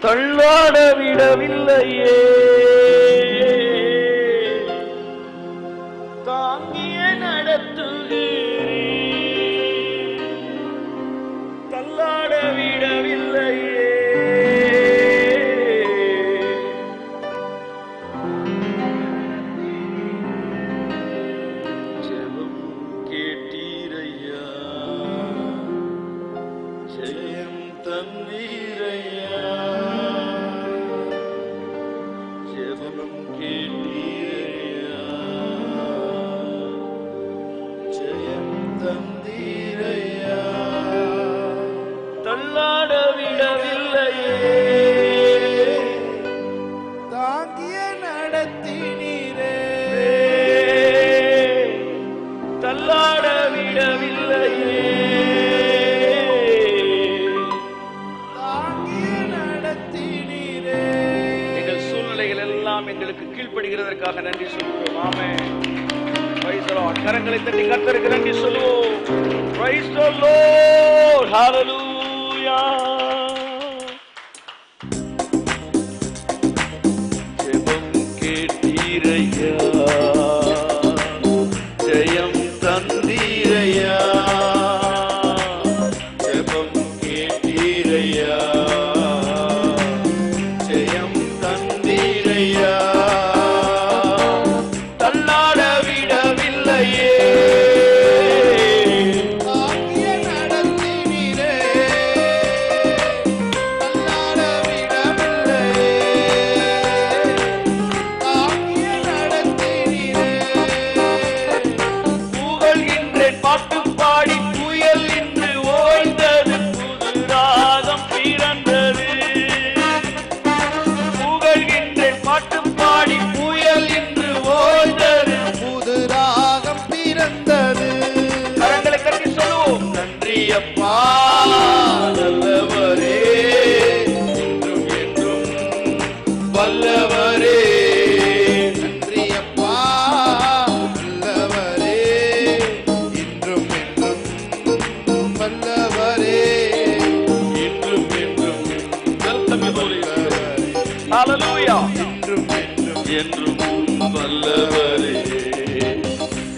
தள்ளாட விடவில்லையே, தாங்கிய நடத்துகிறீர். தள்ளாட விடவில்லையே, ஜெபம் கேட்டீரையா, ஜெயம் தந்தீரையா. ஜெபம் கேட்டீரையா, ஜெயம் தந்தீரையா. தள்ளாட விடவில்லையே, தாங்கிய நடத்தினீரே. தள்ளாட விடவில்லையே, தாங்கிய நடத்தினீரே. எங்கள் சூழ்நிலைகள் எல்லாம் எங்களுக்கு கீழ்ப்படுகிறதற்காக நன்றி சொல்கிறோம். ஆமென். Praise the Lord. கரங்களை தட்டி கர்த்தருக்கு நன்றி சொல்லுவோம். Praise the Lord. Hallelujah. ஜெபம் கேட்டீரையா, ஜெயம் தந்தீரையா. ஜெபம் கேட்டீரையா, ஜெயம் தந்தீரையா. தள்ளாட விடவில்லையே, தாங்கிய நடத்தினீரே. தள்ளாட விடவில்லையே, தாங்கிய நடத்தினீரே. புகழ்கின்றேன் பாட்டு பாடி புயல் இன்று ஓய்ந்தது, புது ராகம் பிறந்தது. புகழ்கின்றேன் பாட்டு பாடி புயல் இன்று ஓய்ந்தது. புது ராகம் பிறந்தது. கரங்களை கட்டி சொல்லுவோம். நன்றி அப்பா நல்லவரே, என்றும் என்றும் வல்லவரே. நன்றி அப்பா நல்லவரே, இன்றும் என்றும் வல்லவரே. என்றும் என்றும் ஹalleluya. இன்றும் என்றும் என்றும் வல்லவரே.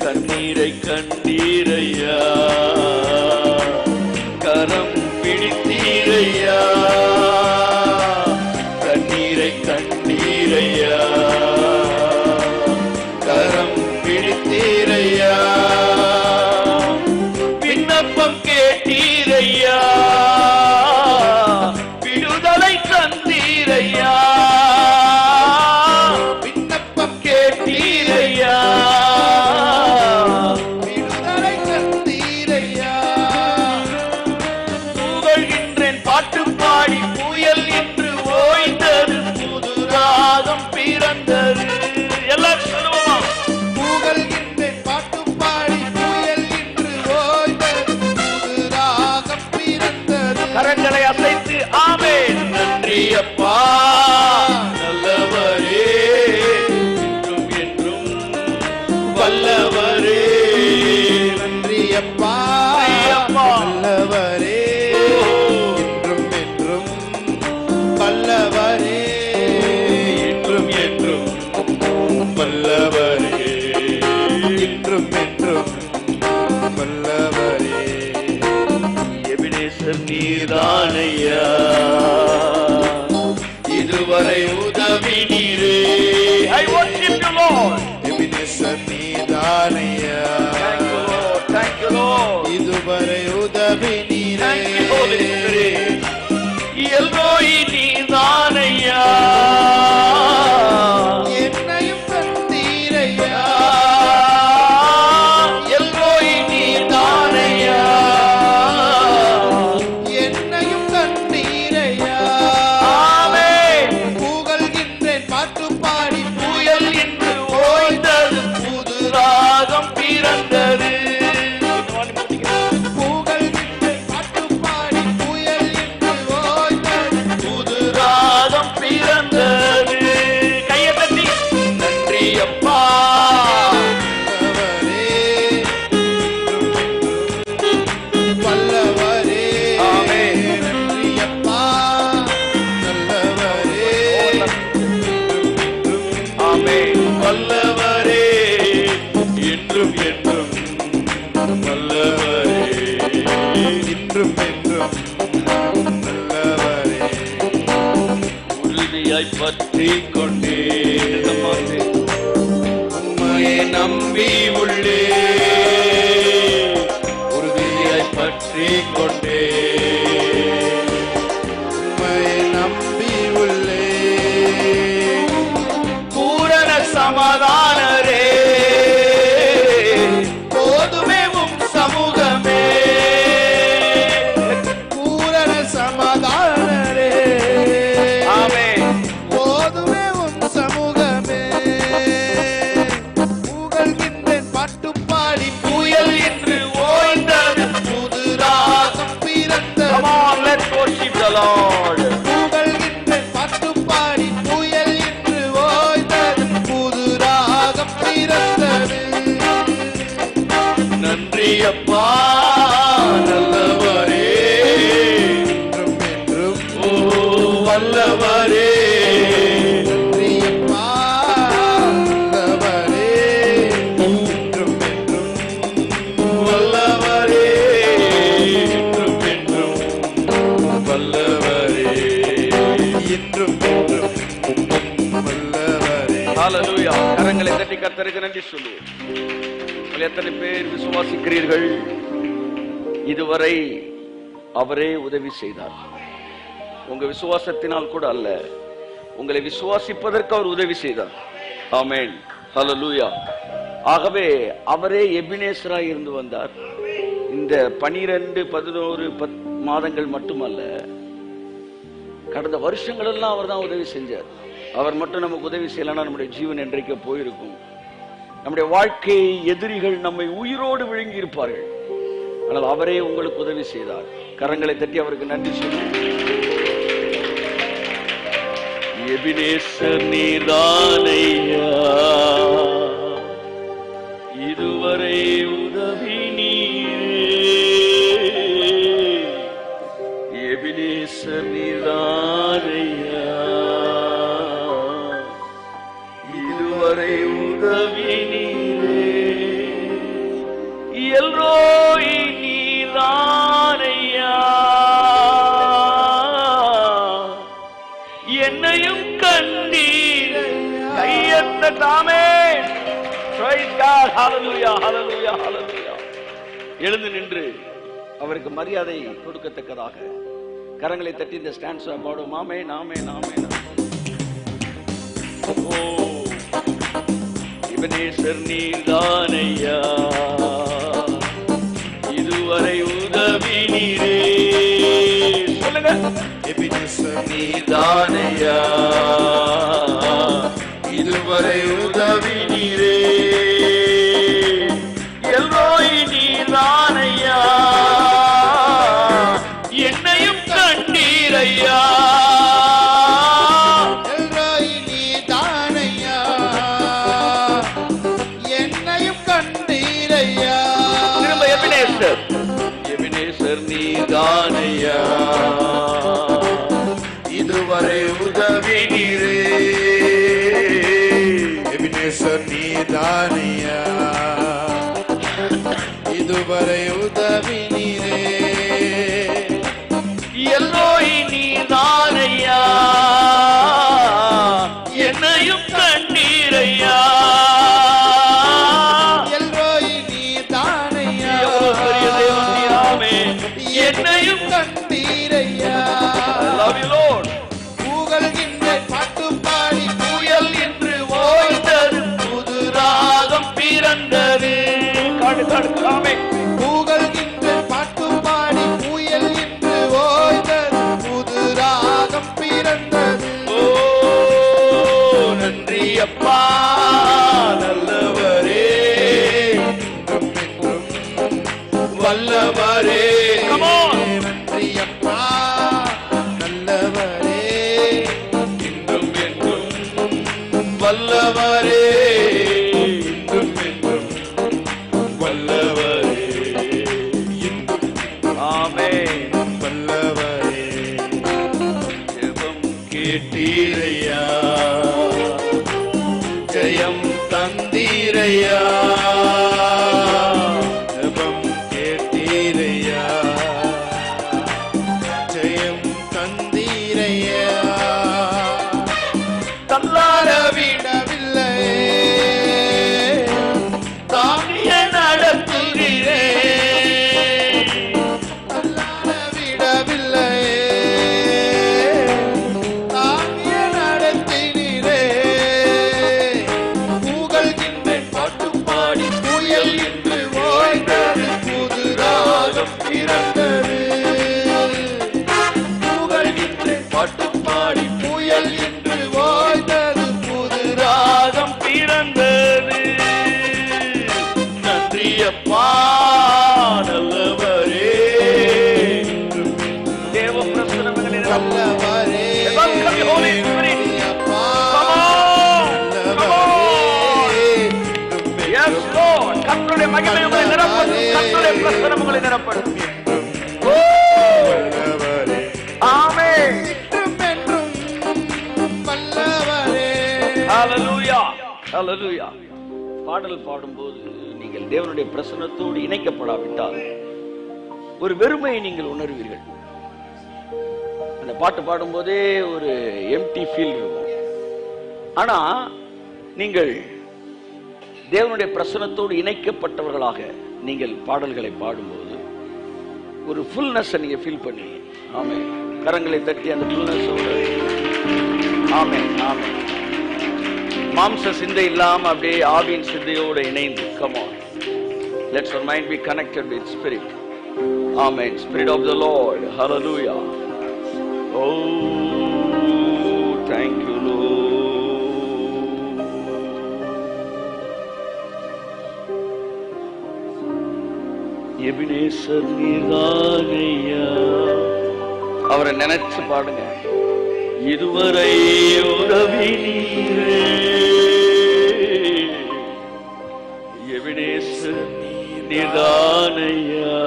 கண்ணீரை கண்டீரையா, கரம் பிடித்தீரையா. கண்ணீரை கண்டீரையா, கரம் பிடித்தீரையா. விண்ணப்பம் கேட்டீரையா, விடுதலை தந்தீரையா. விண்ணப்பம் கேட்டீரையா, விடுதலை தந்தீரையா. புகழ்கின்றேன் பாட்டு பாடி புயல் இன்று ஓய்ந்தது, புது ராகம் பிறந்தது. எல்லாரும் சொல்லுவோமா? புகழ்கின்றேன் பாட்டு பாடி புயல் இன்று ஓய்ந்தது, புது ராகம் பிறந்தது. கரங்களை அசைத்து ஆமென். நன்றி அப்பா நல்லவரே, என்றும் என்றும் வல்லவரே. நன்றி அப்பா நன்றி அப்பா. நல்லவரே, என்றும் என்றும் வல்லவரே. என்றும் என்றும் வல்லவரே. என்றும் என்றும் வல்லவரே. எபினேசர் நீர்தானையா, இதுவரை உதவி நீரே. I worship you Lord. Ebenezer நீதானையா, Thank you Lord. Thank you Lord. இதுவரை உதவி நீரே. Thank you Holy Spirit. எல்ரோயி நீர்தானையா, என்னையும் தந்தீரையா. எல்ரோயி நீர்தானையா. என்னையும் தந்தீரையா. ஆமென். புகழ்கின்றேன் பாட்டு பாடி புயல் இன்று ஓய்ந்தது, புது ராகம் பிறந்தது. புகழ்கின்றேன் பாட்டு பாடி இன்றும் என்றும் வல்லவரே, இன்றும் என்றும் நல்லவரே. உறுதியாய் பற்றி கொண்டே உம்மையை நம்பி உள்ளே, உறுதியாய் பற்றி கொண்டே உம்மையை நம்பி உள்ளே. பூரண சமாதானரே, போதுமே உம் சமூகமே. பூரண சமாதானரே, ஆமென். போதுமே உம் சமூகமே. புகழ்கின்றேன் பாட்டு பாடி புயல் என்று ஓய்ந்தது, புது ராகம் பிறந்தது. come on let's worship the Lord. புகழ்கின்றேன் பாட்டு பாடி புயல் என்று ஓய்ந்தது, புது ராகம் பிறந்தது. நன்றி அப்பா நல்லவரே, என்றும் என்றும் ஓ வல்லவரே, பிரியப்பா நல்லவரே. என்றும் என்றும் வல்லவரே, என்றும் என்றும் வல்லவரே. என்றும் என்றும் வல்லவரே. ஹalleluya. கரங்களை தட்டி கர்த்தருக்கு நன்றி சொல்லுவோம். உங்கள் எத்தனை பேர் விசுவாசிக்கிறீர்கள்? இதுவரை அவரே உதவி செய்தார். உங்க விசுவாசத்தினால் கூட அல்ல, உங்களை விசுவாசிப்பதற்கு அவர் உதவி செய்தார். ஆமென். ஹalleluya. ஆகவே அவரே எபினேசராய் இருந்து வந்தார். இந்த 12, 11 மாதங்கள் மட்டுமல்ல, கடந்த வருஷங்கள் எல்லாம் அவர் தான் உதவி செஞ்சார். அவர் மட்டும் நமக்கு உதவி செய்யலன்னா நம்முடைய ஜீவன் என்றைக்கு போயிருக்கும். நம்முடைய வாழ்க்கை எதிரிகள் நம்மை உயிரோடு விழுங்கி இருப்பார்கள். ஆனால் அவரே உங்களுக்கு உதவி செய்தார். கரங்களை தட்டி அவருக்கு நன்றி சொல்லுங்கள். எபினேசர் நீர்தானையா, இதுவரை உதவி நீரே. எபினேசர் நீர்தானையா, இதுவரை உதவி நீரே. எல்ரோய் நீதானையா, என்னையும் கண்டீர். கையெத்தட்டாமே. Praise God. Hallelujah, hallelujah, hallelujah. எழுந்து நின்று அவருக்கு மரியாதை கொடுக்கத்தக்கதாக கரங்களை தட்டி இந்த ஸ்டாண்ட்ஸ் பாடுவோம். ஆமென், ஆமென், ஆமென். ஓ எபினேசர் நீர்தானையா, இதுவரை உதவி நீரே. சொல்லுங்க. எபினேசர் நீர்தானையா, இதுவரை உதவி நீரே. எல்ரோய் நீர்தானையா, என்னையும் கண்டீரையா. எல்ரோய் நீதானையா, என்னையும் கண்டீரையா. திரும்ப எபினேசர், எபினேசர் நீர்தானையா, இதுவரை உதவி நீரே. எபினேசர் நீதானையா, இதுவரை உதவி நீரே. எல்லோய் நீதானையா, என்னையும் கண்டீரையா. எல்ரோய் நீதானையா, எவ்வளவு பெரிய தேவன் நீராமே, என்னையும் கண்டீரையா. I love you Lord. புகழ்கின்றேன் பாட்டு பாடி புயல் என்று ஓய்ந்தது, புது ராகம் பிறந்தது. காடு காடு காமே. புகழ்கின்றேன் பாட்டு பாடி புயல் என்று ஓய்ந்தது, புது ராகம் பிறந்தது. ஓ நன்றி அப்பா நல்லவரே, என்றும் என்றும் வல்லவரே. Come on. நன்றி அப்பா நல்லவரே. இன்றும் என்றும் வல்லவரே, இன்றும் என்றும் வல்லவரே. நல்லவரே. தேவ பிரசன்னங்களை வல்லவரே Welcome the Holy Spirit. அப்பா Come on, come on. Yes Lord. கர்த்தருடைய மகிமை உங்களை நிரப்பட்டும். கர்த்தருடைய பிரசன்னம் உங்களை நிரப்பட்டும். வல்லவரே ஆமென். என்றும் வல்லவரே. ஹalleluya, ஹalleluya. பாடல் பாடும்போது நீங்கள் தேவனுடைய பிரசன்னத்தோடு இணைக்கப்படாவிட்டால் ஒரு வெறுமையை நீங்கள் உணர்வீர்கள். அந்த பாட்டு பாடும்போதே ஒரு எம்டி ஃபீல் இருக்கும். ஆனா நீங்கள் தேவனுடைய பிரசன்னத்தோடு இணைக்கப்பட்டவர்களாக நீங்கள் பாடல்களை பாடும்போது ஒரு ஃபுல்னஸ் நீங்க ஃபீல் பண்ணுவீங்க. ஆமென். கரங்களை தட்டி அந்த ஃபுல்னஸோட ஆமென், ஆமென். மாம்ச சிந்தை இல்லாம அப்படியே ஆவியின் சிந்தையோடு இணைந்து come on, let our mind be connected with spirit. Amen. Spirit of the Lord. Hallelujah. Oh, thank you Lord. Ebenezer நீதானையா. அவரை நினைச்சு பாடுங்க. இதுவரை உதவி நீரே. எபினேசர் நீதானையா.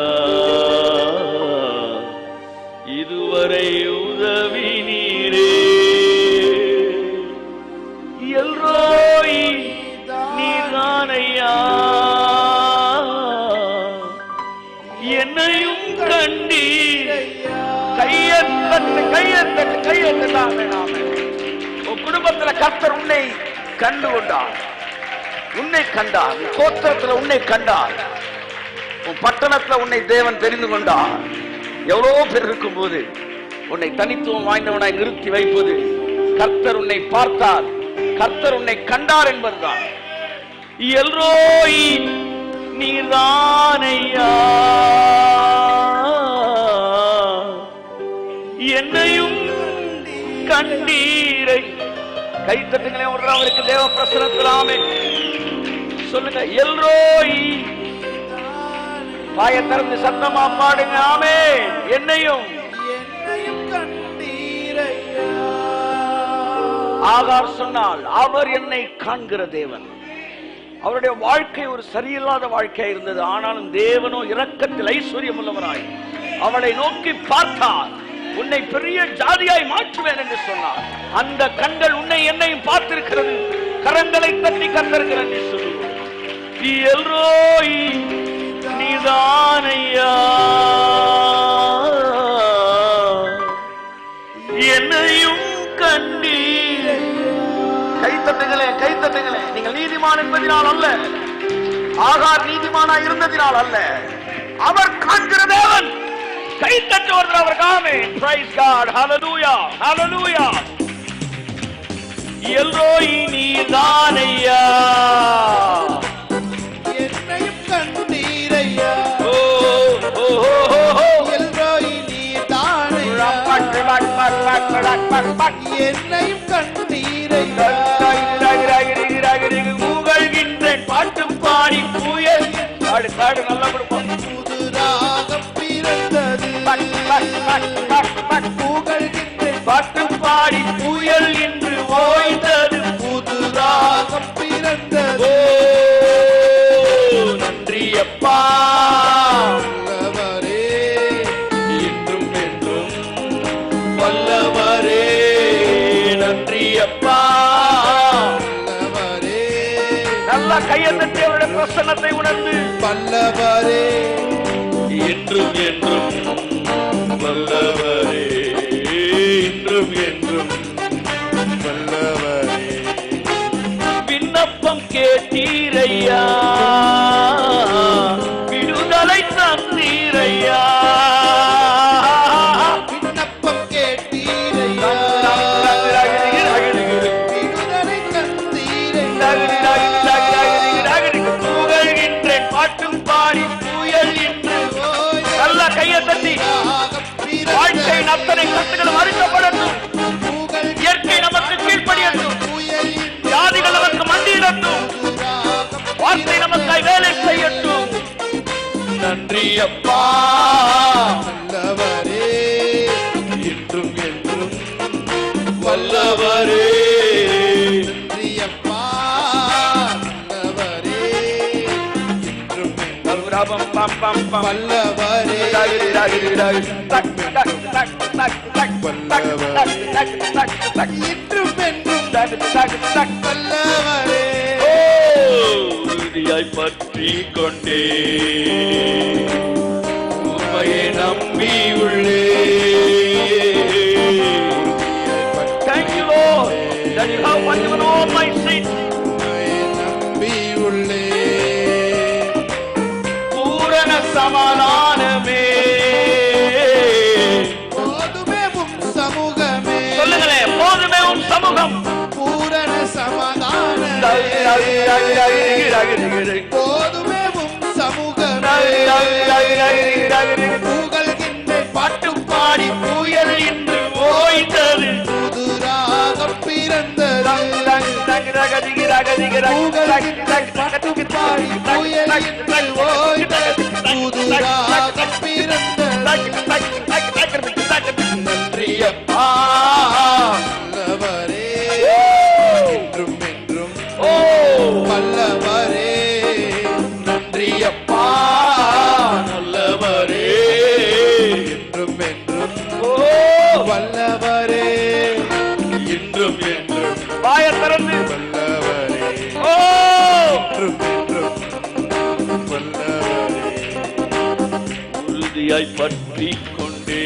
இதுவரை உதவி நீரே. எல்ரோய் நீதானையா. என்னையும் கண்டீர். உன் குடும்பத்துல கர்த்தர் உன்னை கண்டு கொண்டார். உன்னை கண்டார். கோத்திரத்துல உன்னை கண்டார். உன் பட்டணத்துல உன்னை தேவன் தெரிந்து கொண்டார். எவ்வளவோ பேர் இருக்கும் போது உன்னை தனித்துவம் வாய்ந்தவனாய் நிறுத்தி வைப்பது கர்த்தர் உன்னை பார்த்தார், கர்த்தர் உன்னை கண்டார் என்பதுதான். எல்ரோய் நீர்தானையா. என்னையும் கண்டீரை. கை தட்டுங்களே ஒரு அவருக்கு தேவ பிரசன்னத்தில் ஆமென் சொல்லுங்க. எல்ரோய். வாய திறந்து சத்தமா பாடுங்க. ஆமென். என்னையும் கண்டீரையா. ஆகார் சொன்னால் அவர் என்னை காண்கிற தேவன். அவருடைய வாழ்க்கை ஒரு சரியில்லாத வாழ்க்கையா இருந்தது. ஆனாலும் தேவனோ இரக்கத்தில் ஐஸ்வர்யம் உள்ளவராய் அவளை நோக்கி பார்த்தார். உன்னை பெரிய ஜாதியாய் மாற்றுவேன் என்று சொன்னார். அந்த கண்கள் உன்னை என்னையும் பார்த்திருக்கிறது. கரங்களை தட்டி கர்த்தருக்கு நன்றி சொல்லுவோம். எல்ரோய் நீதானையா. என்னையும் கண்டீர். கைத்தட்டுங்களே, கைத்தட்டுங்களே. நீங்கள் நீதிமான் என்பதினால் அல்ல, ஆகார் நீதிமானா இருந்ததினால் அல்ல, அவர் காண்கிற தேவன். கைத்தட்டு வருகிற அவர் காமே. Praise God. ஹalleluya, ஹalleluya. எல்ரோய் நீதானையா. என்னையும் கண்டீரையா. ஓ ஓ ஓ. எல்ரோய் நீதானையா. என்னையும் கண்டீரையா. ஊகழ்கின்றேன் பாட்டு பாடி புயல். பாடு பாடு நல்லா கொடுப்போம். புதுராகம் பிறந்தது. புகழ்கின்றேன் பாட்டு பாடி புயல் என்று ஓய்ந்தது. புதுராகம் பிறந்தது. ஓ நன்றி அப்பா. வல்லவரே இன்றும் என்றும் வல்லவரே. நன்றி அப்பா. வல்லவரே நல்லா கையை தட்டி அவருடைய பிரசன்னத்தை உணர்ந்து வல்லவரே என்றும் என்றும் வல்லவரே. இன்றும் என்றும் வல்லவரே விண்ணப்பம் கேட்டீரையா. விடுதலை தந்தீரையா. விண்ணப்பம் கேட்டீரையா. விடுதலை தந்தீரையா. புகழ்கின்றேன் பாட்டும் பாடி புயல் என்று. நல்ல கையை தட்டி வாழ்க்கையின் அத்தனை கட்டுகளும் அறுக்கப்படட்டும். இயற்கை நமக்கு கீழ்ப்படியட்டும். ஜாதிகள் நமக்கு மண்டியிடட்டும். வார்த்தை நமக்காய் வேலை செய்யட்டும். நன்றி அப்பா. நல்லவரே இன்றும் என்றும் வல்லவரே. நன்றி அப்பா நல்லவரே இன்றும் என்றும் வல்லவரே இன்றும் என்றும் வல்லவரே. உறுதியாய் பற்றி கொண்டே உம்மையே நம்பி உள்ளே. Thank you Lord that you have forgiven all my sins. உம்மையே நம்பி உள்ளே. பூரண சமாதானமே. போதுமே உம் சமூகமே. சொல்லுங்களேன், போதுமே உம் சமூகம். பூரண சமாதானமே. போதுமே உம் சமூகமே. புகழ்கின்ற பாட்டு பாடி புயல் இன்று ஓய்ந்தது. புது ராகம் பிறந்தது. பாட்டு பாடி புயல் இன்று ஓய்ந்தது. புது ராகம் பிறந்தது. நன்றி அப்பா. நல்லவரே என்றும் என்றும் ஓ வல்லவரே. நன்றி அப்பா. நல்லவரே. என்றும் என்றும் ஓ வல்லவரே. இன்றும் என்றும் வாய திறந்து வல்லவரே ஓ என்றும் என்றும் வல்லவரே. உறுதியாய் பற்றி கொண்டே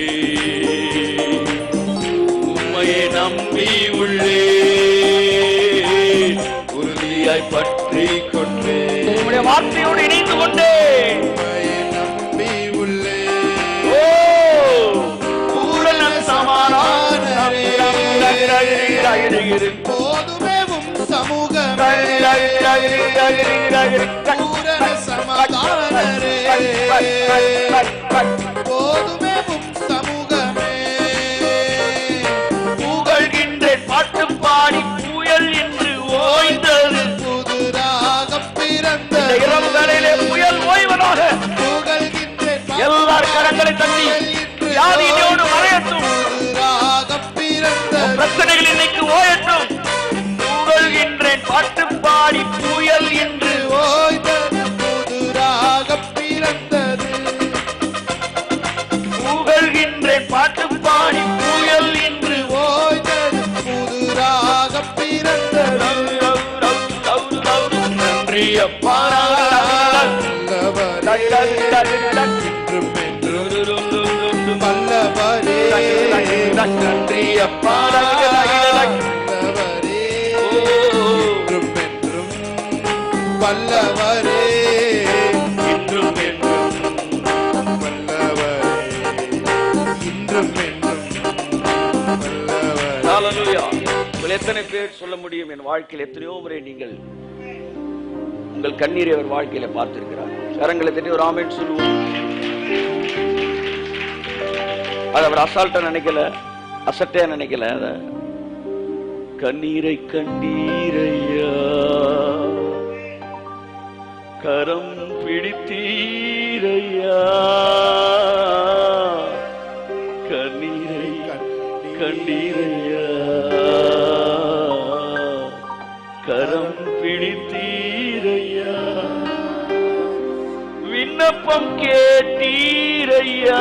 உம்மையே நம்பி உள்ளே. உறுதியாய் பற்றி கொண்டே உம்முடைய வார்த்தையோடு இணைந்து கொண்டே. உம்மையே நம்பி உள்ளே. ஓ பூரண சமாதானமே. போதுமே உம் சமூகமே. பூரண சமாதானரே. போதுமே உம் சமூகமே. புகழ்கின்ற பாட்டு பாடி புயல் என்று ஓய்ந்தது. புது ராகம் பிறந்தது. இந்த இரவு வேளையிலே புயல் ஓய்வதாக. புகழ்கின்ற எல்லார் கரங்களை தட்டி வியாதியோடு மறையட்டும். புது ராகம் பிறந்தது. பிரச்சனைகள் இன்னைக்கு ஓயட்டும். புகழ்கின்றேன் பாட்டு பாடி புயல் என்று ஓய்ந்தது. புது ராகம் பிறந்தது. புகழ்கின்றேன் பாட்டு பாடி புயல் என்று ஓய்ந்தது. புது ராகம் பிறந்தது. நன்றி அப்பா. என்றும் என்றும் வல்லவரே. நன்றி அப்பா. வல்லவரே. என்றும் என்றும் வல்லவரே. இன்றும் என்றும் வல்லவரே. இன்றும் என்றும் வல்லவரே. ஹalleluya. உங்கள் எத்தனை பேர் சொல்ல முடியும், என் வாழ்க்கையில் எத்தனையோ முறை நீங்கள் உங்கள் கண்ணீரை அவர் வாழ்க்கையில பார்த்திருக்கிறார். கரங்களை தட்டி ஒரு ஆமென் சொல்லுவோம். அதை அவர் அசால்ட்டா நினைக்கல, அசட்டையா நினைக்கல. அத கண்ணீரை கண்டீரையா, கரம் பிடித்தீரையா, கண்ணீரை கண்டீரையா, கரம் பிடித்தீரையா, விண்ணப்பம் கேட்டீரையா,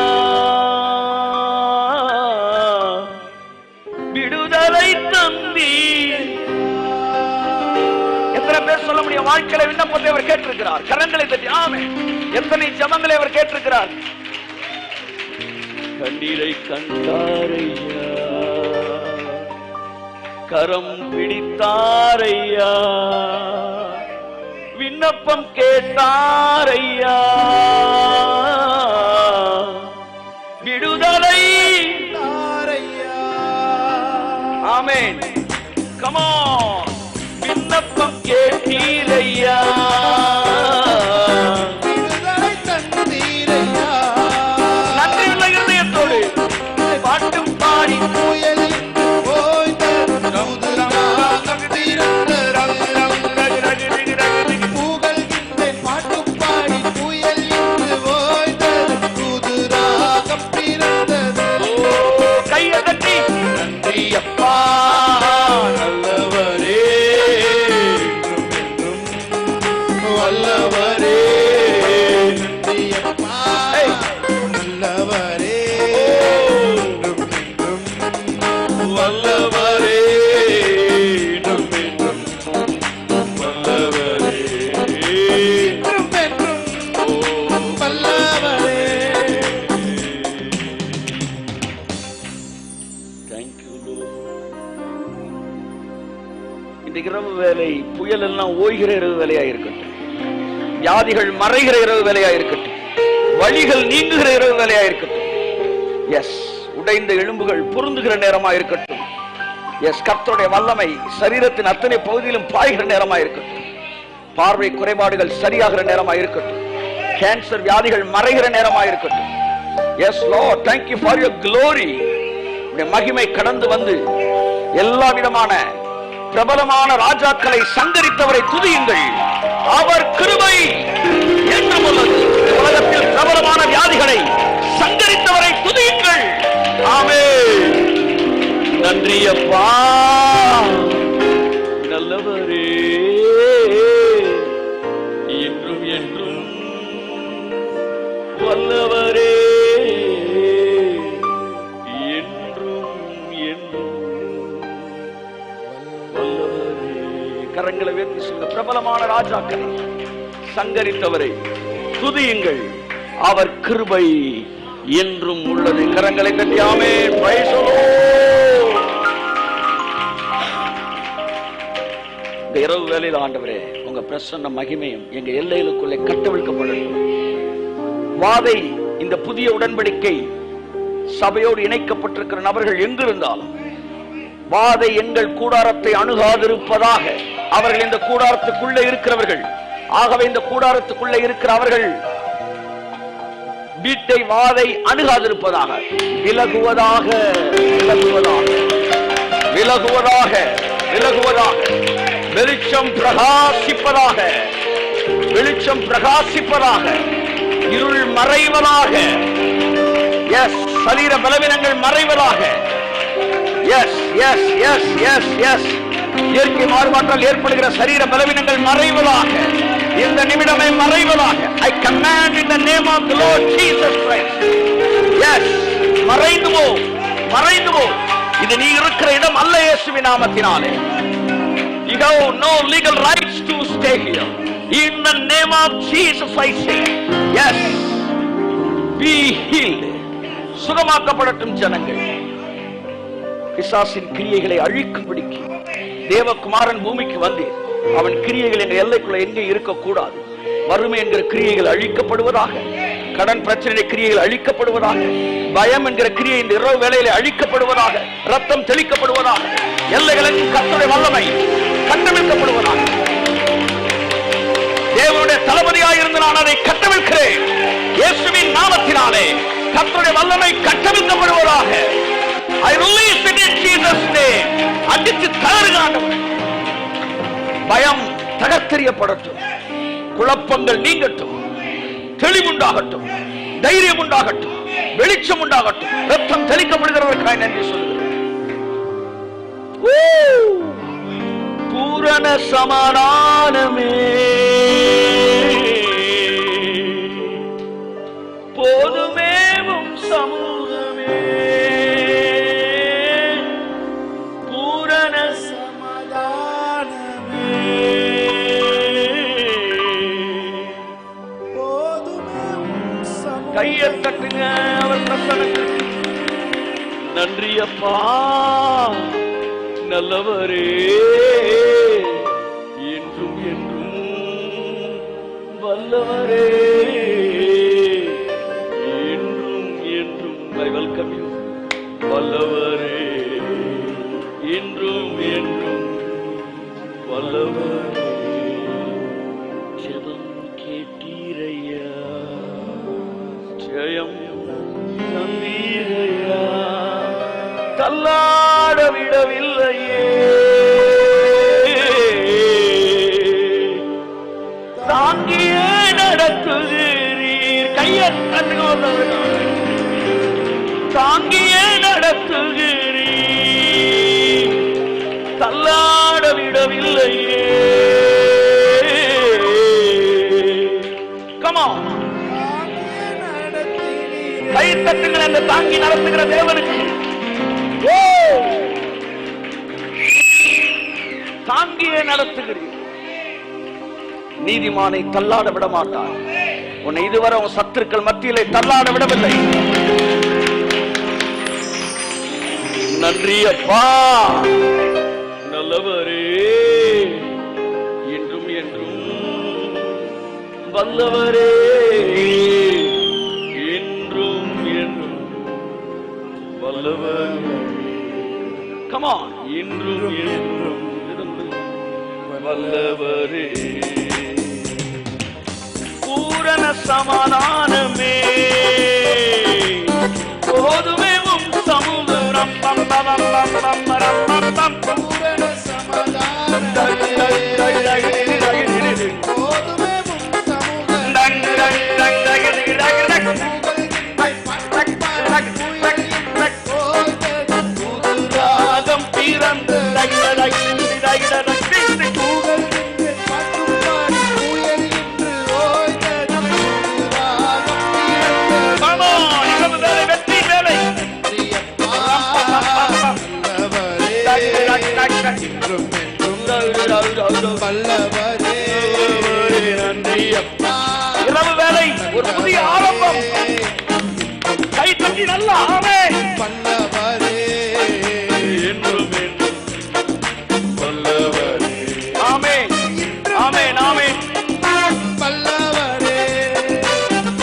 விடுதலை தந்தீர். எத்தனை பேர் சொல்ல முடியும், வாழ்க்கையில விண்ணப்பத்தை அவர் கேட்டிருக்கிறார்? கரங்களை தட்டி ஆமென். எத்தனை ஜெபங்களை அவர் கேட்டிருக்கிறார்? கண்ணீரை கண்டாரையா, கரம் பிடித்தாரையா, விண்ணப்பம் கேட்டாரையா, விடுதலை. ஆமென். Come on. விண்ணப்பம் கேட்டீரையா, விடுதலை தந்தீரையா, நன்றியுள்ள இருதயத்தோடு பாட்டும் பாடி புயலில் ஓய்ந்த புதுராகம் பிறந்தது. புகழ்கின்றேன் பாட்டும் பாடி புயல் இரவு வேலை புயல் எல்லாம் ஓய்கிற இரவு வேலையா இருக்கட்டும், வியாதிகள் மறைகிற இரவு வேலையா இருக்கட்டும், வழிகள் நீங்குகிற இரவு வேலையா இருக்கட்டும், எஸ் உடைந்த எலும்புகள் பொருந்துகிற நேரமா இருக்கட்டும், எஸ் கர்த்தருடைய வல்லமை சரீரத்தின் அத்தனை பகுதியிலும் பாய்கிற நேரமா இருக்கட்டும், பார்வை குறைபாடுகள் சரியாகிற நேரமா இருக்கட்டும், கேன்சர் வியாதிகள் மறைகிற நேரமா இருக்கட்டும். Yes Lord, thank you for your glory. உம்முடைய மகிமை கடந்து வந்து எல்லா விதமான பிரபலமான ராஜாக்களை சங்கரித்தவரை துதியுங்கள். அவர் கிருபை என்றும் உள்ளது. உலகத்தில் பிரபலமான வியாதிகளை சங்கரித்தவரை துதியுங்கள். ஆமென். நன்றி அப்பா, நல்லவரே, என்றும் என்றும் வல்லவரே, என்றும் என்றும் வல்லவரே. கரங்களை உயர்த்தி சொல்லுங்க. பிரபலமான ராஜாக்களை சங்கரித்தவரை துதியுங்கள். அவர் கிருபை என்றும் உள்ளது. கரங்களை தட்டி ஆமென். Praise the Lord. இந்த இரவு வேளையில் ஆண்டவரே, உங்க பிரசன்ன மகிமையும் எங்க எல்லைகளுக்குள்ளே கட்டவிழ்க்கப்படட்டும். வாதை இந்த புதிய உடன்படிக்கை சபையோடு இணைக்கப்பட்டிருக்கிற நபர்கள் எங்கிருந்தாலும் வாதை எங்கள் கூடாரத்தை அணுகாதிருப்பதாக. அவர்கள் இந்த கூடாரத்துக்குள்ளே இருக்கிறவர்கள். ஆகவே இந்த கூடாரத்துக்குள்ளே இருக்கிற அவர்கள் வீட்டை வாதை அணுகாதிருப்பதாக. விலகுவதாக, விலகுவதாக, விலகுவதாக, விலகுவதாக. வெளிச்சம் பிரகாசிப்பதாக, வெளிச்சம் பிரகாசிப்பதாக. இருள் மறைவதாக. எஸ், சரீர பலவீனங்கள் மறைவதாக. Yes yes yes yes yes இயற்கை மாறுபாட்டால் ஏற்படுகிற சரீர பலவீனங்கள் மறைவதாக. இந்த நிமிடமே மறைவதாக. I command in the name of the Lord Jesus Christ. Yes, மறைந்து போ, மறைந்து போ. இது நீ இருக்கிற இடம் அல்ல. இயேசுவின் நாமத்தினாலே. You have no legal rights to stay here. In the name of Jesus I say, yes, be healed. சுகமாக்கப்படட்டும் ஜனங்கள். பிசாசின் கிரியைகளை அழிக்கும்படிக்கு தேவகுமாரன் பூமிக்கு வந்து அவன் கிரியைகள் எங்கள் எல்லைக்குள்ள எங்கே இருக்கக்கூடாது. வறுமை என்கிற கிரியைகள் அழிக்கப்படுவதாக. கடன் பிரச்சனை கிரியைகள் அழிக்கப்படுவதாக. பயம் என்கிற கிரியை இந்த இரவு வேளையிலே அழிக்கப்படுவதாக. ரத்தம் தெளிக்கப்படுவதாக. எல்லைகளுக்கு கர்த்தருடைய வல்லமை கட்டமைக்கப்படுவதாக. தேவனுடைய தளபதியாக இருந்து நான் அதை கட்டமைக்கிறேன். இயேசுவின் நாமத்தினாலே கர்த்தருடைய வல்லமை கட்டமைக்கப்படுவதாக. I release it in Jesus' name. அடித்து தளருகிறார்கள். பயம் தகர்த்தெறியப்படட்டும். குழப்பங்கள் நீங்கட்டும். தெளிவுண்டாகட்டும். தைரியம் உண்டாகட்டும். வெளிச்சம் உண்டாகட்டும். ரத்தம் தெளிக்கப்படுகிறதற்காக நன்றி சொல்கிறேன். பூரண சமாதானமே போதுமேவும் சமூகமே. பூரண சமாதானமே போதுமேவும் சமூகமே. கையை தட்டுங்க. அவர் பிரசன்னத்துக்கு நன்றி அப்பா, நல்லவரே, என்றும் என்றும் வல்லவரே, என்றும் என்றும். I welcome you. வல்லவரே, என்றும் என்றும் வல்லவரே. ஜெபம் கேட்டீரையா, ஜெயம் தந்தீரையா, தள்ளாட விடவில்லையே, தாங்கியே நடத்துகிறீர். கையை தாங்கியே நடத்துகிறீர், தள்ளாட விடவில்லையே. Come on, கை தட்டுங்கள் அந்த தாங்கி நடத்துகிற தேவனுக்கு. தாங்கியே நடத்துகிறீர். நீதிமானை தள்ளாட விட மாட்டார். உன்னை இதுவரை உன் சத்துருக்கள் மத்தியிலே தள்ளாட விடவில்லை. நன்றி அப்பா, நல்லவரே. வல்லவரே என்றும் என்றும் வல்லவர். Come on, என்றும் என்றும் வல்லவரே. பூரண சமாதானமே போதுமே உம் சமுதிரம். பம் பம் பம் பம் பம் பம் பூரண சமாதானம் போதுமே உம் சமூகம். Tongue tongue tongue tongue tongue tongue. ராகம் பிறந்து இரவு வேலை ஒரு புதிய ஆரம்பம். கை தட்டி நல்லா ஆமே வல்லவரே என்றும் என்றும் வல்லவரே. ஆமே ஆமே ஆமே வல்லவரே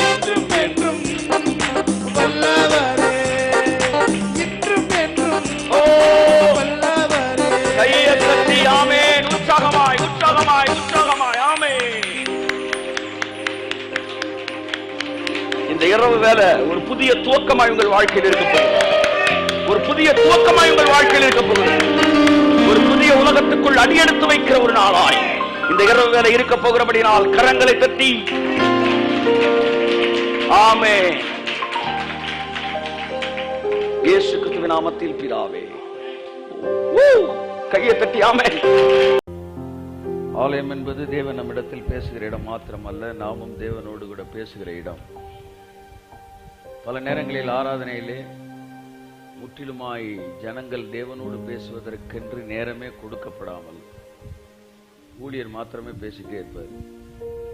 என்றும் என்றும் வல்லவரே என்றும் என்றும் ஓ வல்லவரே. கையை தட்டி ஆமே உற்சாகமாய் உற்சாகமாய் உற்சாகமாய் ஆமே. இந்த இரவு வேலை ஒரு புதிய துவக்கமாய் உங்கள் வாழ்க்கையில் இருக்க போகிறது. ஒரு புதிய துவக்கமாய் உங்கள் வாழ்க்கையில் இருக்க போகிறது. ஒரு புதிய உலகத்துக்குள் அடியெடுத்து வைக்கிற ஒரு நாளாய் இந்த இரவு வேலை இருக்க போகிறபடினால் கரங்களை தட்டி ஆமே. இயேசு கிறிஸ்துவின் நாமத்தில் பிதாவே. கையை தட்டி ஆமே. ஆலயம் என்பது தேவன் நம்மிடத்தில் பேசுகிற இடம் மாத்திரமல்ல, நாமும் தேவனோடு கூட பேசுகிற இடம். பல நேரங்களில் ஆராதனையிலே முற்றிலுமாய் ஜனங்கள் தேவனோடு பேசுவதற்கென்று நேரமே கொடுக்கப்படாமல் ஊழியர் மாத்திரமே பேசிட்டே இருப்பார்.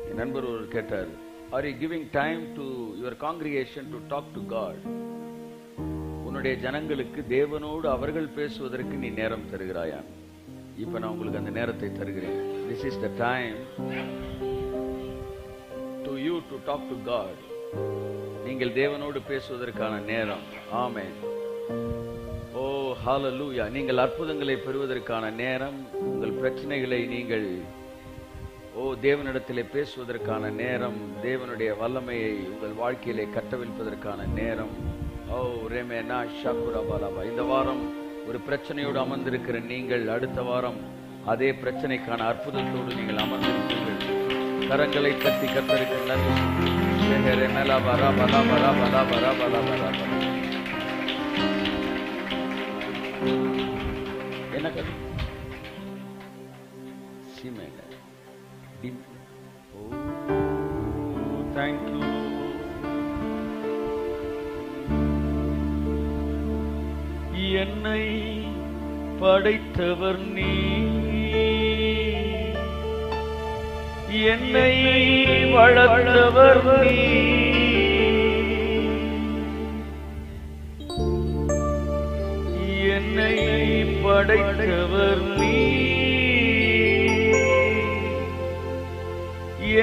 என் நண்பர் ஒரு கேட்டார், are you giving time to your congregation to talk to God? உன்னுடைய ஜனங்களுக்கு தேவனோடு அவர்கள் பேசுவதற்கு நீ நேரம் தருகிறாயா? இப்ப நான் உங்களுக்கு அந்த நேரத்தை தருகிறேன். This is the time to you to talk to God. நீங்கள் தேவனோடு பேசுவதற்கான நேரம். ஆமென். ஓ ஹalleluya. நீங்கள் அற்புதங்களை பெறுவதற்கான நேரம். உங்கள் பிரச்சனைகளை நீங்கள் தேவனிடத்திலே பேசுவதற்கான நேரம். தேவனுடைய வல்லமையை உங்கள் வாழ்க்கையிலே கட்டவிழ்ப்பதற்கான நேரம். ஓ ரேமேனா ஷாக்குரா பாலாபா. இந்த வாரம் ஒரு பிரச்சனையோடு அமர்ந்திருக்கிற நீங்கள் அடுத்த வாரம் அதே பிரச்சனைக்கான அற்புதத்தோடு நீங்கள் அமர்ந்திருப்பீர்கள். கரங்களை தட்டி கர்த்தருக்கு நன்றி. என்ன கதை? தேங்க்யூ. என்னை படைத்தவர் நீ, என்னை வளர்த்தவர் நீ, என்னை படைத்தவர் நீ,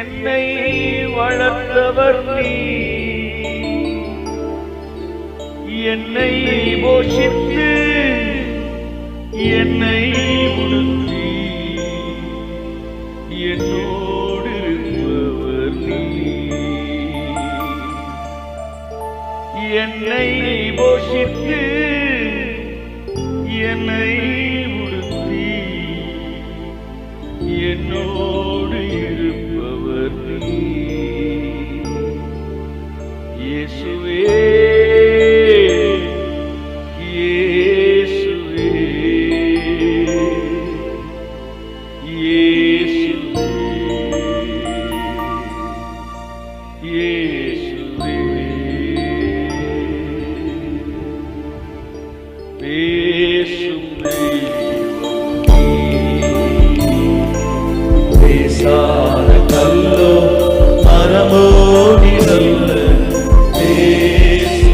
என்னை வளர்த்தவர் நீ, என்னை போஷித்து என்னை உடுத்தி என்னோடு இருப்பவர் நீ, என்னை போஷித்து என்னை உடுத்தி என்னோடு இருப்பவர் நீ. இயேசுவே பேசாத கல்லோ மரமோ நிழல்ல பேசு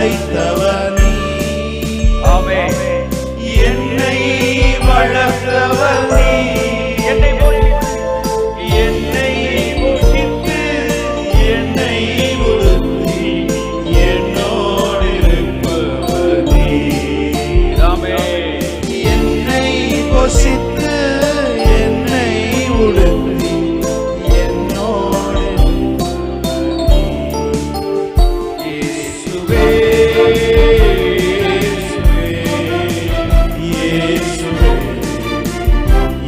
அழைத்தவர் நீ. ஆமென். என்னை வளர்த்தவர் நீ. என்னை என்னை போஷித்து என்னை உடுத்தி என்னோடு இருப்பவர் நீ. ஆமென். என்னை போஷித்து என்னை உடுத்தி என்னோடு இயேசுவே, இயேசுவே,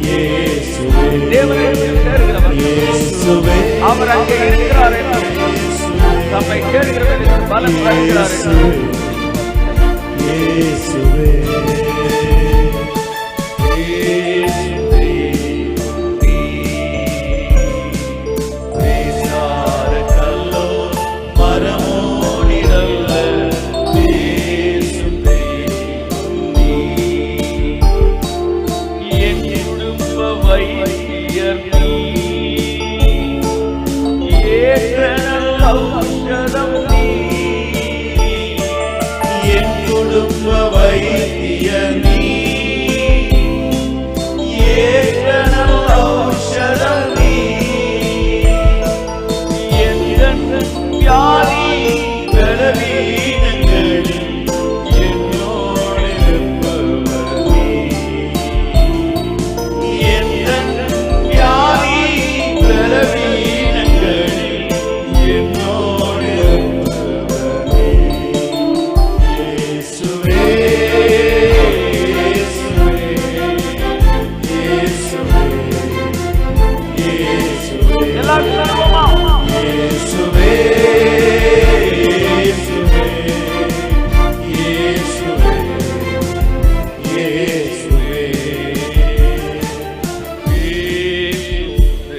இயேசுவே, தேவனிடத்தில் சேருகிறவர் இயேசுவே, அவர் அங்கே இருக்கிறார் என்று தம்மை சேர்கிறவர்களுக்கு பலன் தருகிறார் என்று இயேசுவே, இயேசுவே, பேசாத கல்லோ மரமோ நிழல்ல, இயேசுவே, என் குடும்ப வைத்தியர் நீ, ஏற்ற நல்ல ஔஷதம் நீ. என் குடும்ப வைத்திய நீ, ஏற்ற நல்ல ஔஷதம் நீ. எந்தன் வியாதி பலவீனங்களில் என்னோடு இருப்பவர் நீ. எந்தன் வியாதி பலவீனங்களில் என்னோடு இருப்பவர் நீ. இயேசுவே, இயேசுவே, இயேசுவே, இயேசுவே. எல்லாரும் சொல்லுவோமா? இயேசுவே, இயேசுவே, இயேசுவே, இயேசுவே.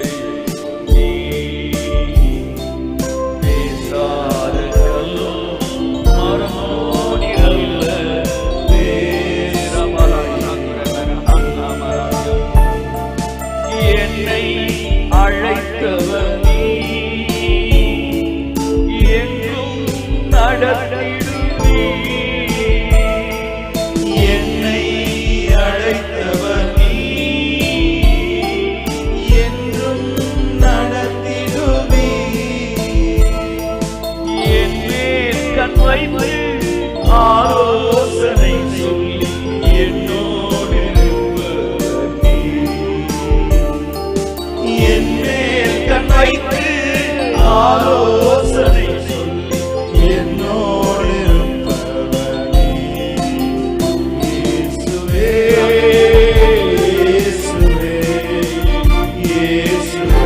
பேசாத கல்லோ மரமோ நிழல்ல, என்னை அழைத்தவர் நீ, எங்கும் நடத்திடுவீர். என்னை அழைத்தவர் நீ, என்றும் நடத்திடுவீர். என் மேல் கண் வைத்து ஆலோசனை சொல்லி என்னோடு இருப்பவர் நீ. என் மேல் கண் வைத்து ஆலோசனை சொல்லி என்னோடு இருப்பவர் நீ. இயேசுவே, இயேசுவே, இயேசுவே,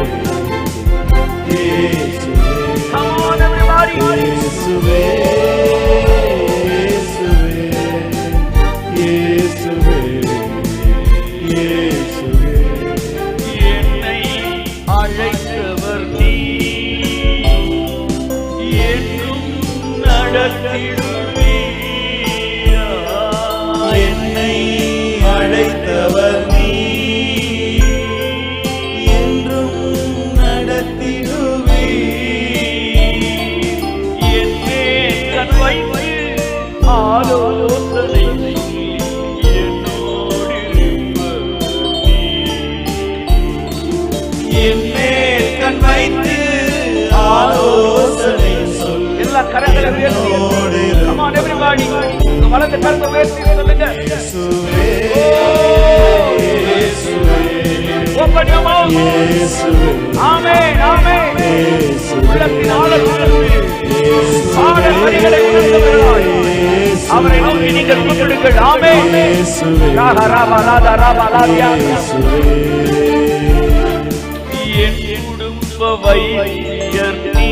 இயேசுவே. Come on, everybody. இயேசுவே, இயேசுவே, இயேசுவே, இயேசுவே. என்னை அழைத்தவர் நீ, என்றும் நடத்திடுவீர். என்னை அழைத்தவர் நீ, என்றும் நடத்திடுவீர். என் மேல் கண் வைத்து ஆலோசனை சொல்லி என்னோடு இருப்பவர் நீ. என் மேல் கண் வைத்து ஆலோசனை சொல். எல்லா கரங்களை உயர்த்தி Come on, everybody. உங்க வலது கரத்தை உயர்த்தி சொல்லுங்க. இயேசுவே, இயேசுவே, Open your mouth. இயேசுவே, ஆமென், ஆமென். உள்ளத்தின் ஆழத்திலிருந்து பாடல் வரிகளை உணர்ந்தவர்களாய் அவரை நோக்கி நீங்கள் கூப்பிடுங்கள். ஆமென். ராபா, ராபா, ராதா, ராபா, ராபியா. என் குடும்ப வைத்தியர் நீ,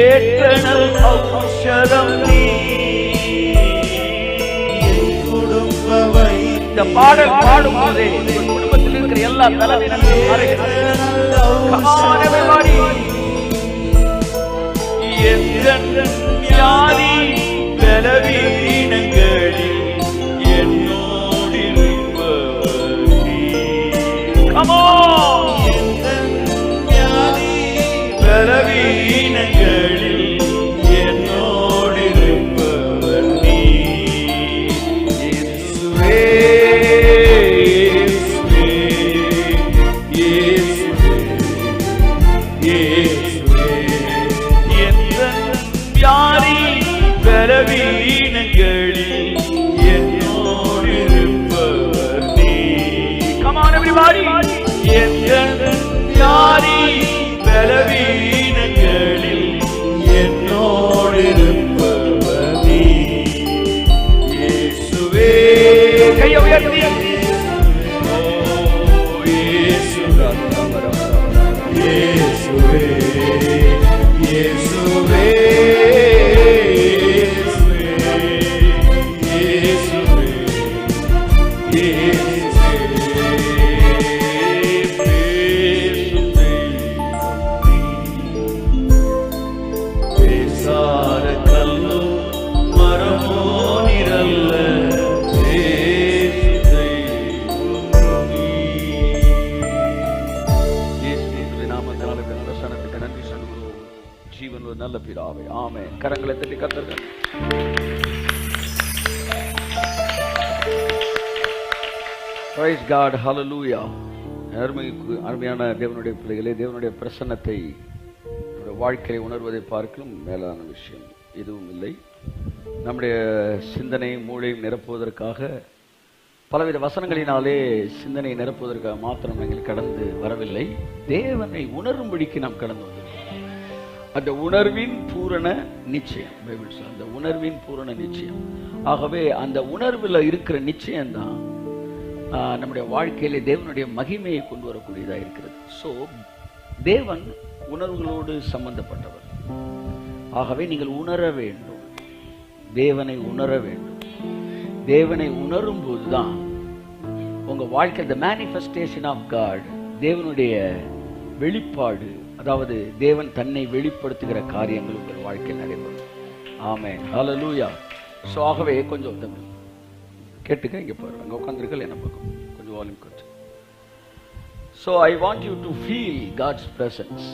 ஏற்ற நல் ஔஷதம் நீ. குடும்ப வைத்திய இந்த பாடல் பாடும் போதே உன் குடும்பத்தில் இருக்கிற எல்லா பலவீனங்களும் மறைகிறது. Come on, everybody. எந்தன் வியாதி பலவீனங்களில் என்னோடு இருப்பவர் நீ. Come on. வியாதி பலவீனங்களில் இருப்பவர் நீ. இயேசுவே கையை உயர்த்தி ஓ இயேசுவே இயேசுவே இயேசுவே நல்ல பிதாவே, ஆமென். கரங்களை தட்டி கர்த்தர்கள். Praise God, hallelujah. அருமையான தேவனுடைய பிள்ளைகளே, தேவனுடைய பிரசன்னத்தை வாழ்க்கையை உணர்வதை பார்க்கும் மேலான விஷயம் எதுவும் இல்லை. நம்முடைய சிந்தனையும் மூளையும் நிரப்புவதற்காக பலவித வசனங்களினாலே சிந்தனையை நிரப்புவதற்காக மாத்திரம் எங்கள் கடந்து வரவில்லை. தேவனை உணரும்படிக்கு நாம் கடந்து வந்தோம். அந்த உணர்வின் பூரண நிச்சயம், பைபிள் சொல்லுது, அந்த உணர்வின் பூரண நிச்சயம். ஆகவே அந்த உணர்வில் இருக்கிற நிச்சயம்தான் நம்முடைய வாழ்க்கையிலே தேவனுடைய மகிமையை கொண்டு வரக்கூடியதா இருக்கிறது. ஸோ தேவன் உணர்வுகளோடு சம்பந்தப்பட்டவர். ஆகவே நீங்கள் உணர வேண்டும், தேவனை உணர வேண்டும். தேவனை உணரும் போதுதான் உங்க வாழ்க்கை the manifestation of God, தேவனுடைய வெளிப்பாடு, அதாவது தேவன் தன்னை வெளிப்படுத்துகிற காரியங்கள் உங்கள் வாழ்க்கையில் நடைபெறும். ஆமென், ஹல்லேலூயா. ஸோ ஆகவே கொஞ்சம் கேட்டுக்க, இங்கே பாரு, அங்கே உட்காந்துருக்கல என்ன பக்கம் கொஞ்சம் வால்யூம் கொஞ்சம். So I want you to feel God's presence.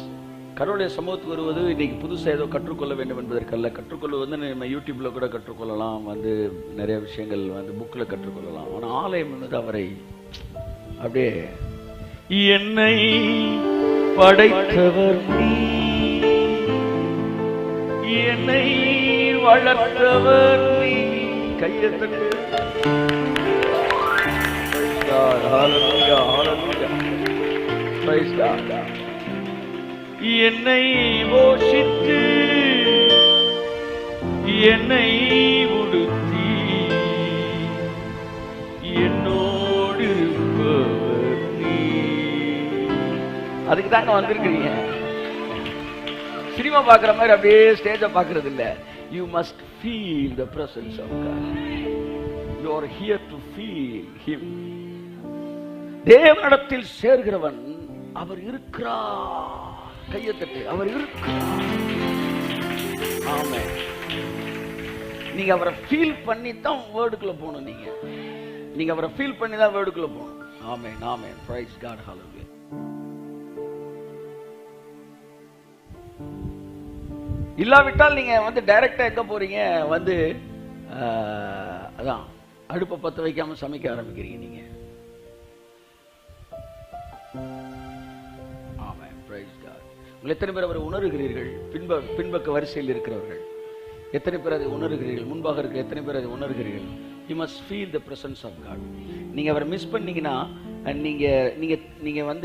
கடவுளுடைய சமூகத்துக்கு வருவது இன்னைக்கு புதுசாக ஏதோ கற்றுக்கொள்ள வேண்டும் என்பதற்கல்ல. கற்றுக்கொள்வது நம்ம யூடியூப்ல கூட கற்றுக்கொள்ளலாம், நிறைய விஷயங்கள் புக்கில் கற்றுக்கொள்ளலாம். ஆனால் ஆலயம் என்பது அவரை அப்படியே என்னை படைத்தவர் நீ, என்னை வளர்த்தவர் நீ. கையை தட்டு. என்னை போஷித்து என்னை உடுத்தி என்னோடு இருப்பவர் நீ. அதுக்கு தாங்க வந்திருக்கிறீங்க. சினிமா பார்க்குற மாதிரி அப்படியே ஸ்டேஜை பார்க்கறது இல்லை. You must feel the presence of God. You are here to feel Him. தேவனிடத்தில் சேர்கிறவன் அவர் இருக்கிறார். கையை தட்டு, அவர் இருக்கிறார். ஆமென். நீங்க அவரை ஃபீல் பண்ணி தான் வேர்டுக்குள்ள போகணும். நீங்க அவரை ஃபீல் பண்ணி தான் வேர்டுக்குள்ள போகணும். ஆமென், ஆமென். Praise God, hallelujah. இல்லாவிட்டால் நீங்க டைரக்டா எங்க போறீங்க, அதான் அடுப்பை பத்த வைக்காம சமைக்க ஆரம்பிக்கிறீங்க நீங்க. ஆமென், பிரைஸ் காட். உங்கள் எத்தனை பேர் அவரை உணர்கிறீர்கள்? பின்பக்க வரிசையில் இருக்கிறவர்கள் எத்தனை பேர் அதை உணர்கிறீர்கள்? முன்பாக இருக்கிற எத்தனை பேர் அதை உணர்கிறீர்கள்? You must feel the presence of God. நீங்க அவரை மிஸ் பண்ணீங்கன்னா நீங்க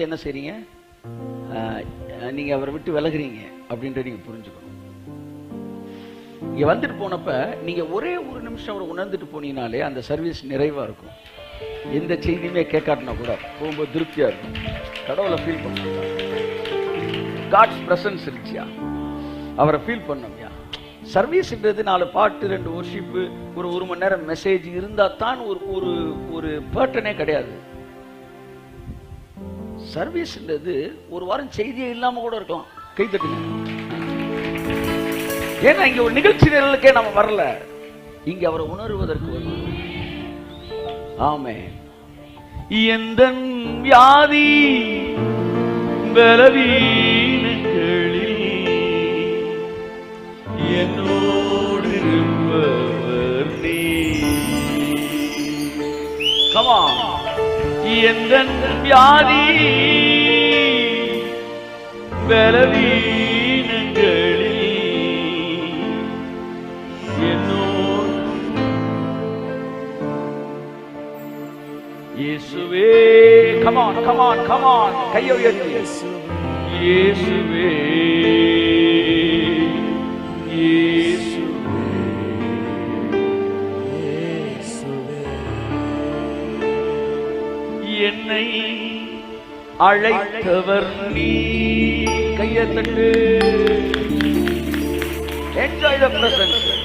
என்ன செய்றீங்க? நீங்க அவரை விட்டு விலகுறீங்க அப்படின்றத நீங்க புரிஞ்சுக்கணும். இங்க வந்துட்டு போனப்ப நீங்க ஒரே ஒரு நிமிஷம் அவரை உணர்ந்துட்டு போனீங்கனாலே அந்த சர்வீஸ் நிறைவா இருக்கும். எந்த செய்தியுமே கேட்காட்டினா கூட போகும்போது திருப்தியா இருக்கும். கடவுளை ஃபீல் பண்ணுங்க. காட்ஸ் பிரசன்ஸ் இருந்துச்சியா, அவரை ஃபீல் பண்ணோம்யா. சர்வீஸ்ன்றது 4 பாட்டு 2 வொர்ஷிப்பு ஒரு மணி நேரம் மெசேஜ் இருந்தா தான் ஒரு பேட்டர்னே கிடையாது. சர்வீஸ்ன்றது ஒரு வாரம் செய்தியே இல்லாம கூட இருக்கலாம். கை தட்டுங்க. ஏன்னா இங்க ஒரு நிகழ்ச்சி நிரலுக்கே நம்ம வரல, இங்க அவரை உணர்வதற்கு வருவோம். ஆமென். எந்தன் வியாதி பலவீனங்களில் என்னோடு இருப்பவர் நீ. Come on. எந்தன் வியாதி பலவீனங்களில் இயேசுவே. come on, come on, come on. கையை உயர்த்தி. இயேசுவே, என்னை அழைத்தவர் நீ. கையை தட்டு. Enjoy the presence.